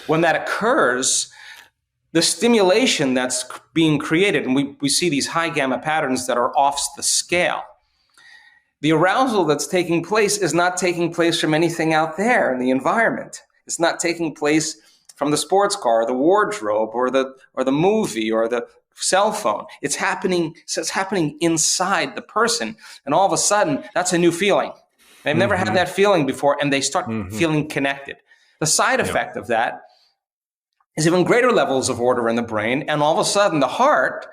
when that occurs, the stimulation that's being created, and we see these high gamma patterns that are off the scale. The arousal that's taking place is not taking place from anything out there in the environment. It's not taking place from the sports car, or the wardrobe, or the movie, or the cell phone. It's happening inside the person, and all of a sudden, that's a new feeling. They've never had that feeling before, and they start feeling connected. The side effect of that is even greater levels of order in the brain, and all of a sudden the heart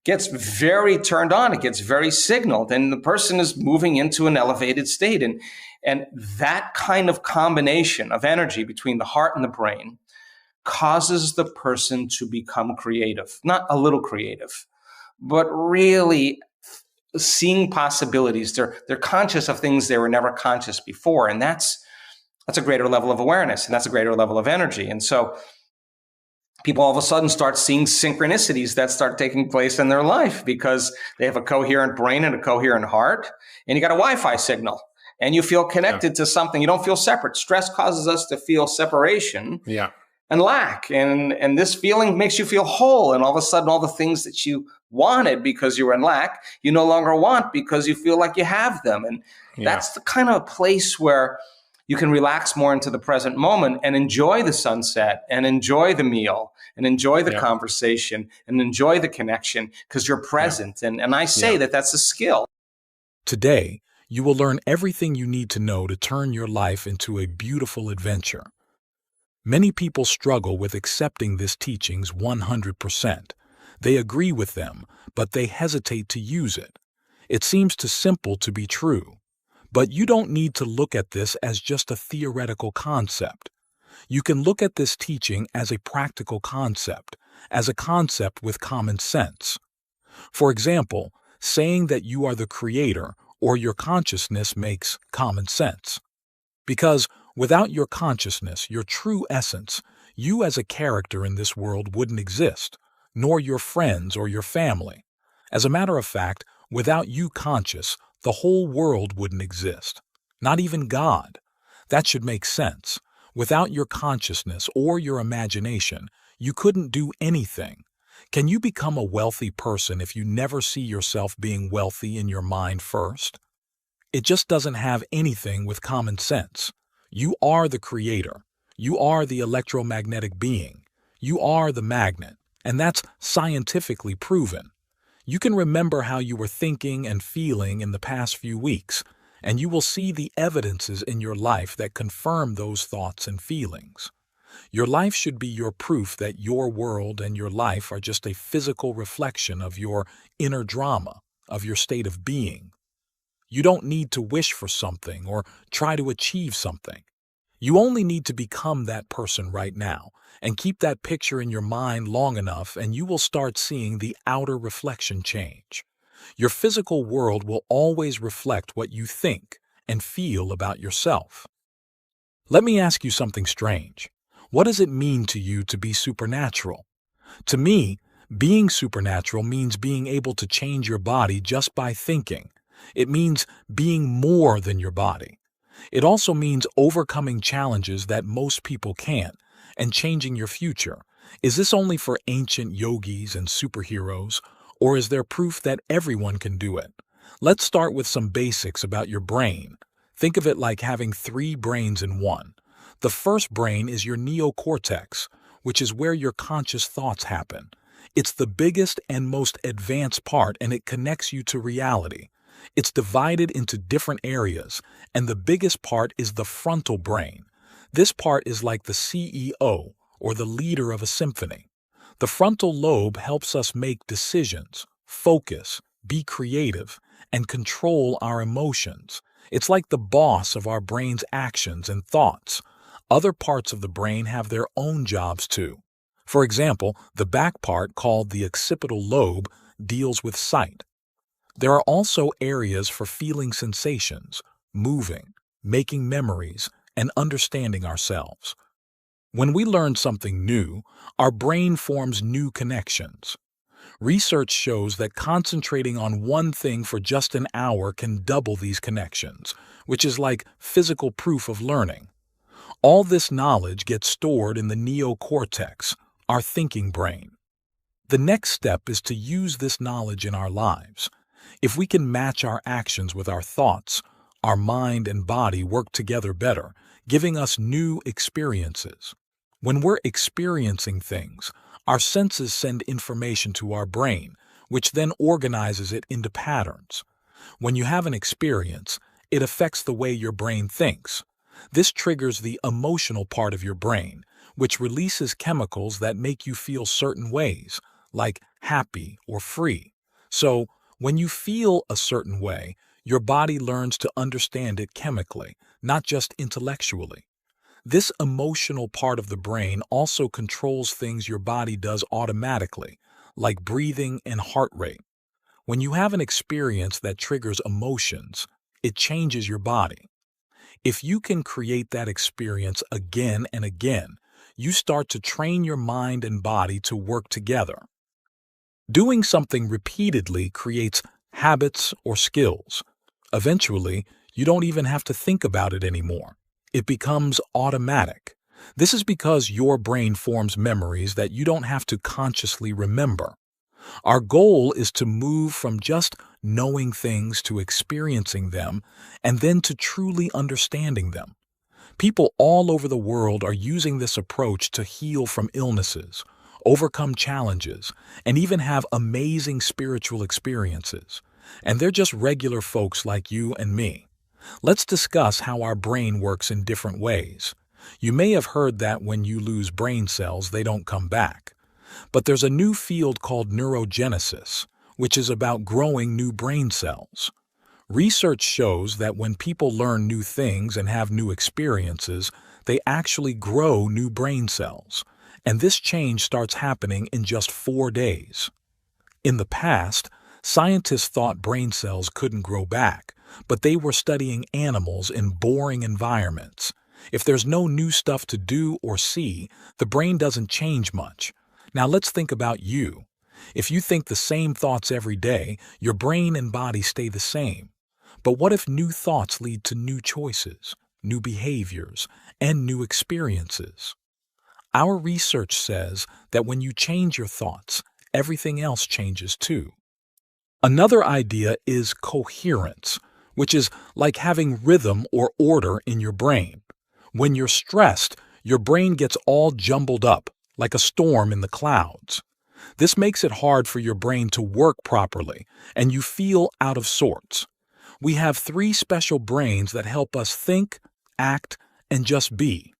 gets very turned on, it gets very signaled, and the person is moving into an elevated state. And that kind of combination of energy between the heart and the brain causes the person to become creative, not a little creative, but really seeing possibilities. They're conscious of things they were never conscious before, and that's a greater level of awareness, and that's a greater level of energy. And so people all of a sudden start seeing synchronicities that start taking place in their life because they have a coherent brain and a coherent heart, and you got a Wi-Fi signal, and you feel connected to something. You don't feel separate. Stress causes us to feel separation and lack, and this feeling makes you feel whole, and all of a sudden all the things that you wanted because you were in lack, you no longer want because you feel like you have them. And that's the kind of place where you can relax more into the present moment and enjoy the sunset and enjoy the meal and enjoy the conversation and enjoy the connection because you're present. And I say that that's a skill. Today, you will learn everything you need to know to turn your life into a beautiful adventure. Many people struggle with accepting these teachings 100%. They agree with them, but they hesitate to use it. It seems too simple to be true. But you don't need to look at this as just a theoretical concept. You can look at this teaching as a practical concept, as a concept with common sense. For example, saying that you are the creator or your consciousness makes common sense. Because without your consciousness, your true essence, you as a character in this world wouldn't exist, nor your friends or your family. As a matter of fact, without you conscious, the whole world wouldn't exist, not even God. That should make sense. Without your consciousness or your imagination, you couldn't do anything. Can you become a wealthy person if you never see yourself being wealthy in your mind first? It just doesn't have anything with common sense. You are the creator. You are the electromagnetic being. You are the magnet, and that's scientifically proven. You can remember how you were thinking and feeling in the past few weeks, and you will see the evidences in your life that confirm those thoughts and feelings. Your life should be your proof that your world and your life are just a physical reflection of your inner drama, of your state of being. You don't need to wish for something or try to achieve something. You only need to become that person right now, and keep that picture in your mind long enough and you will start seeing the outer reflection change. Your physical world will always reflect what you think and feel about yourself. Let me ask you something strange. What does it mean to you to be supernatural? To me, being supernatural means being able to change your body just by thinking. It means being more than your body. It also means overcoming challenges that most people can't and changing your future. Is this only for ancient yogis and superheroes, or is there proof that everyone can do it? Let's start with some basics about your brain. Think of it like having 3 brains in one. The first brain is your neocortex, which is where your conscious thoughts happen. It's the biggest and most advanced part, and it connects you to reality. It's divided into different areas, and the biggest part is the frontal brain. This part is like the CEO, or the leader of a symphony. The frontal lobe helps us make decisions, focus, be creative, and control our emotions. It's like the boss of our brain's actions and thoughts. Other parts of the brain have their own jobs too. For example, the back part, called the occipital lobe, deals with sight. There are also areas for feeling sensations, moving, making memories, and understanding ourselves. When we learn something new, our brain forms new connections. Research shows that concentrating on one thing for just an hour can double these connections, which is like physical proof of learning. All this knowledge gets stored in the neocortex, our thinking brain. The next step is to use this knowledge in our lives. If we can match our actions with our thoughts, our mind and body work together better, giving us new experiences. When we're experiencing things, our senses send information to our brain, which then organizes it into patterns. When you have an experience, it affects the way your brain thinks. This triggers the emotional part of your brain, which releases chemicals that make you feel certain ways, like happy or free. So, when you feel a certain way, your body learns to understand it chemically, not just intellectually. This emotional part of the brain also controls things your body does automatically, like breathing and heart rate. When you have an experience that triggers emotions, it changes your body. If you can create that experience again and again, you start to train your mind and body to work together. Doing something repeatedly creates habits or skills. Eventually, you don't even have to think about it anymore. It becomes automatic. This is because your brain forms memories that you don't have to consciously remember. Our goal is to move from just knowing things to experiencing them and then to truly understanding them. People all over the world are using this approach to heal from illnesses, overcome challenges, and even have amazing spiritual experiences. And they're just regular folks like you and me. Let's discuss how our brain works in different ways. You may have heard that when you lose brain cells, they don't come back. But there's a new field called neurogenesis, which is about growing new brain cells. Research shows that when people learn new things and have new experiences, they actually grow new brain cells. And this change starts happening in just 4 days. In the past, scientists thought brain cells couldn't grow back, but they were studying animals in boring environments. If there's no new stuff to do or see, the brain doesn't change much. Now let's think about you. If you think the same thoughts every day, your brain and body stay the same. But what if new thoughts lead to new choices, new behaviors, and new experiences? Our research says that when you change your thoughts, everything else changes too. Another idea is coherence, which is like having rhythm or order in your brain. When you're stressed, your brain gets all jumbled up, like a storm in the clouds. This makes it hard for your brain to work properly, and you feel out of sorts. We have 3 special brains that help us think, act, and just be.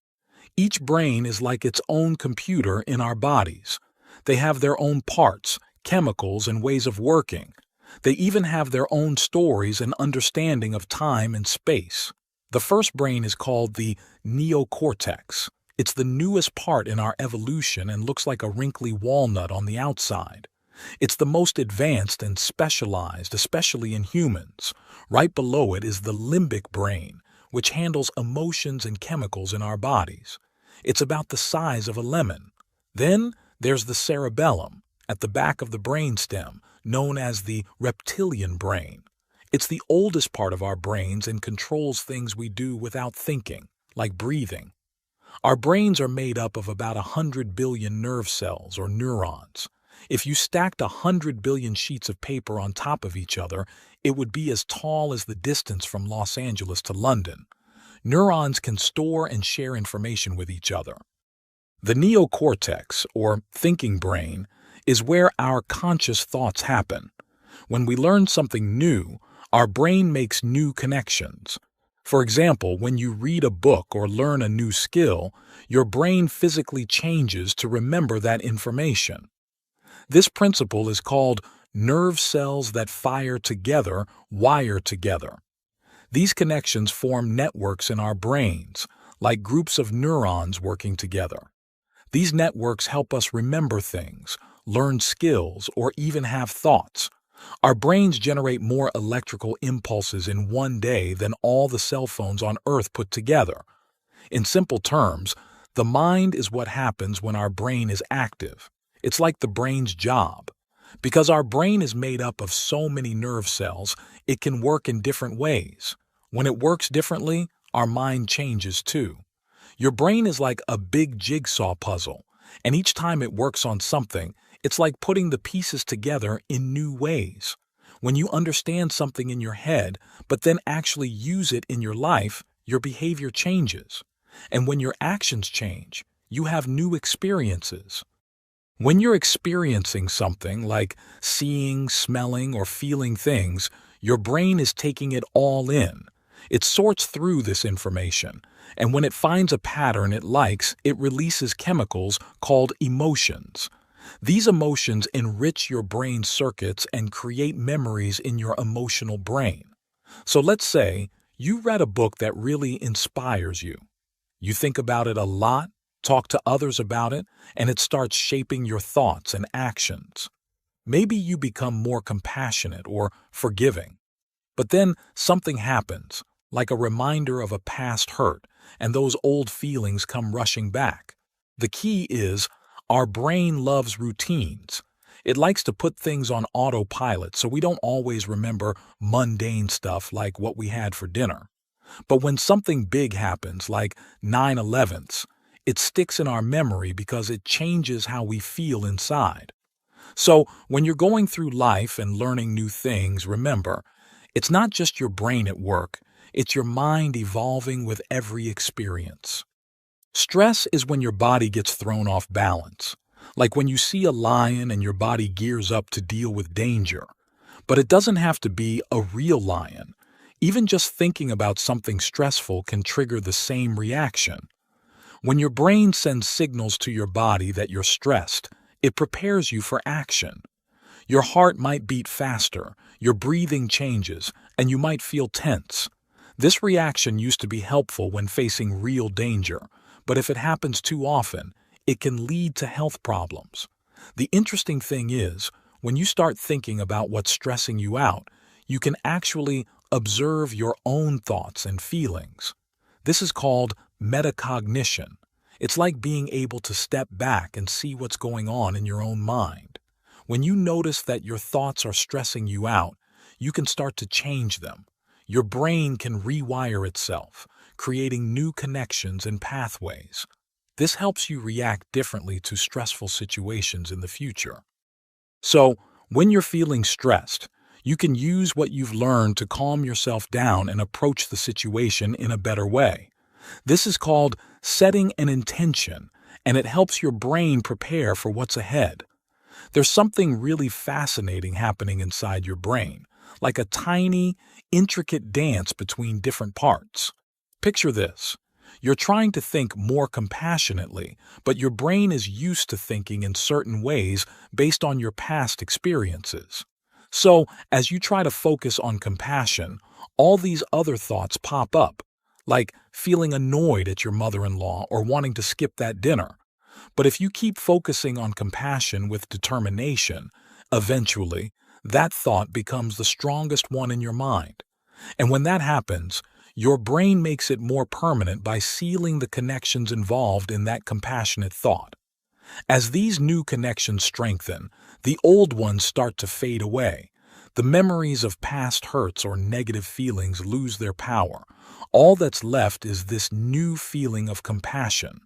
Each brain is like its own computer in our bodies. They have their own parts, chemicals, and ways of working. They even have their own stories and understanding of time and space. The first brain is called the neocortex. It's the newest part in our evolution and looks like a wrinkly walnut on the outside. It's the most advanced and specialized, especially in humans. Right below it is the limbic brain, which handles emotions and chemicals in our bodies. It's about the size of a lemon. Then there's the cerebellum, at the back of the brainstem, known as the reptilian brain. It's the oldest part of our brains and controls things we do without thinking, like breathing. Our brains are made up of about 100 billion nerve cells, or neurons. If you stacked 100 billion sheets of paper on top of each other, it would be as tall as the distance from Los Angeles to London. Neurons can store and share information with each other. The neocortex, or thinking brain, is where our conscious thoughts happen. When we learn something new, our brain makes new connections. For example, when you read a book or learn a new skill, your brain physically changes to remember that information. This principle is called nerve cells that fire together, wire together. These connections form networks in our brains, like groups of neurons working together. These networks help us remember things, learn skills, or even have thoughts. Our brains generate more electrical impulses in one day than all the cell phones on Earth put together. In simple terms, the mind is what happens when our brain is active. It's like the brain's job. Because our brain is made up of so many nerve cells, it can work in different ways. When it works differently, our mind changes too. Your brain is like a big jigsaw puzzle, and each time it works on something, it's like putting the pieces together in new ways. When you understand something in your head, but then actually use it in your life, your behavior changes. And when your actions change, you have new experiences. When you're experiencing something like seeing, smelling, or feeling things, your brain is taking it all in. It sorts through this information, and when it finds a pattern it likes, it releases chemicals called emotions. These emotions enrich your brain circuits and create memories in your emotional brain. So let's say you read a book that really inspires you. You think about it a lot, talk to others about it, and it starts shaping your thoughts and actions. Maybe you become more compassionate or forgiving. But then something happens, like a reminder of a past hurt, and those old feelings come rushing back. The key is our brain loves routines. It likes to put things on autopilot so we don't always remember mundane stuff like what we had for dinner. But when something big happens, like 9/11s, it sticks in our memory because it changes how we feel inside. So when you're going through life and learning new things, remember, it's not just your brain at work, it's your mind evolving with every experience. Stress is when your body gets thrown off balance, like when you see a lion and your body gears up to deal with danger. But it doesn't have to be a real lion. Even just thinking about something stressful can trigger the same reaction. When your brain sends signals to your body that you're stressed, it prepares you for action. Your heart might beat faster, your breathing changes, and you might feel tense. This reaction used to be helpful when facing real danger, but if it happens too often, it can lead to health problems. The interesting thing is, when you start thinking about what's stressing you out, you can actually observe your own thoughts and feelings. This is called metacognition. It's like being able to step back and see what's going on in your own mind. When you notice that your thoughts are stressing you out, you can start to change them. Your brain can rewire itself, creating new connections and pathways. This helps you react differently to stressful situations in the future. So, when you're feeling stressed, you can use what you've learned to calm yourself down and approach the situation in a better way. This is called setting an intention, and it helps your brain prepare for what's ahead. There's something really fascinating happening inside your brain, like a tiny, intricate dance between different parts. Picture this. You're trying to think more compassionately, but your brain is used to thinking in certain ways based on your past experiences. So, as you try to focus on compassion, all these other thoughts pop up, like feeling annoyed at your mother-in-law or wanting to skip that dinner. But if you keep focusing on compassion with determination, eventually, that thought becomes the strongest one in your mind. And when that happens, your brain makes it more permanent by sealing the connections involved in that compassionate thought. As these new connections strengthen, the old ones start to fade away. The memories of past hurts or negative feelings lose their power. All that's left is this new feeling of compassion.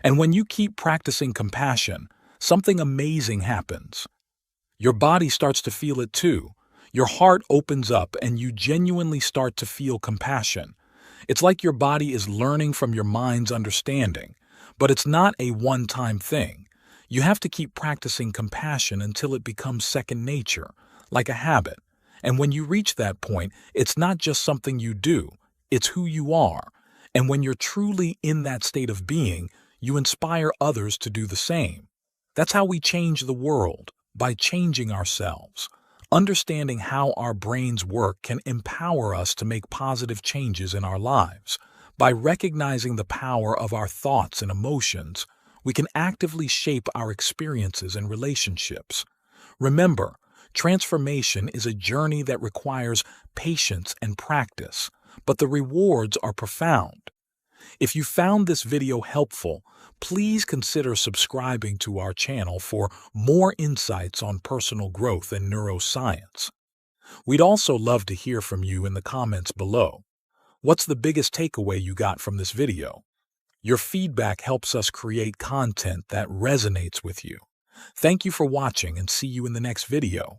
And when you keep practicing compassion, something amazing happens. Your body starts to feel it too. Your heart opens up and you genuinely start to feel compassion. It's like your body is learning from your mind's understanding. But it's not a one-time thing. You have to keep practicing compassion until it becomes second nature, like a habit. And when you reach that point, it's not just something you do, it's who you are. And when you're truly in that state of being, you inspire others to do the same. That's how we change the world, by changing ourselves. Understanding how our brains work can empower us to make positive changes in our lives. By recognizing the power of our thoughts and emotions, we can actively shape our experiences and relationships. Remember, transformation is a journey that requires patience and practice, but the rewards are profound. If you found this video helpful, please consider subscribing to our channel for more insights on personal growth and neuroscience. We'd also love to hear from you in the comments below. What's the biggest takeaway you got from this video? Your feedback helps us create content that resonates with you. Thank you for watching and see you in the next video.